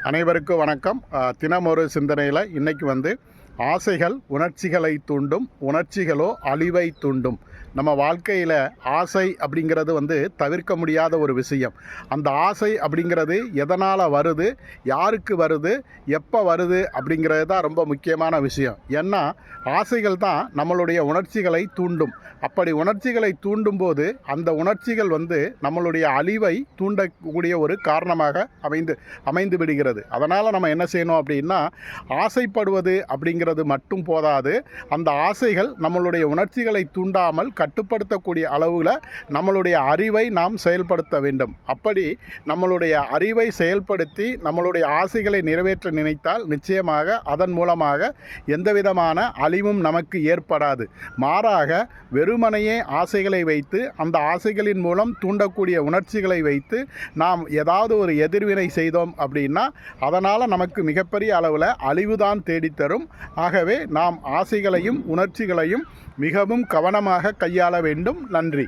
அனைவருக்கும் வணக்கம். தினமொரு சிந்தனையில் இன்றைக்கி ஆசைகள் உணர்ச்சிகளை தூண்டும், உணர்ச்சிகளோ அழிவை தூண்டும். நம்ம வாழ்க்கையில் ஆசை அப்படிங்கிறது தவிர்க்க முடியாத ஒரு விஷயம். அந்த ஆசை அப்படிங்கிறது எதனால் வருது, யாருக்கு வருது, எப்போ வருது அப்படிங்கிறது தான் ரொம்ப முக்கியமான விஷயம். ஏன்னா ஆசைகள் தான் நம்மளுடைய உணர்ச்சிகளை தூண்டும். அப்படி உணர்ச்சிகளை தூண்டும்போது அந்த உணர்ச்சிகள் நம்மளுடைய அழிவை தூண்டக்கூடிய ஒரு காரணமாக அமைந்து விடுகிறது. அதனால் நம்ம என்ன செய்யணும் அப்படின்னா, ஆசைப்படுவது அப்படிங்கிறது மட்டும் போதாது. அந்த ஆசைகள் நம்மளுடைய உணர்ச்சிகளை தூண்டாமல் கட்டுப்படுத்தக்கூடிய அளவில் நம்மளுடைய அறிவை நாம் செயல்படுத்த வேண்டும். அப்படி நம்மளுடைய அறிவை செயல்படுத்தி நம்மளுடைய ஆசைகளை நிறைவேற்ற நினைத்தால் நிச்சயமாக அதன் மூலமாக எந்தவிதமான அழிவும் நமக்கு ஏற்படாது. மாறாக வெறுமனையே ஆசைகளை வைத்து அந்த ஆசைகளின் மூலம் தூண்டக்கூடிய உணர்ச்சிகளை வைத்து நாம் ஏதாவது ஒரு எதிர்வினை செய்தோம் அப்படின்னா அதனால் நமக்கு மிகப்பெரிய அளவில் அழிவுதான் தேடித்தரும். ஆகவே நாம் ஆசைகளையும் உணர்ச்சிகளையும் மிகவும் கவனமாக கையாள வேண்டும். நன்றி.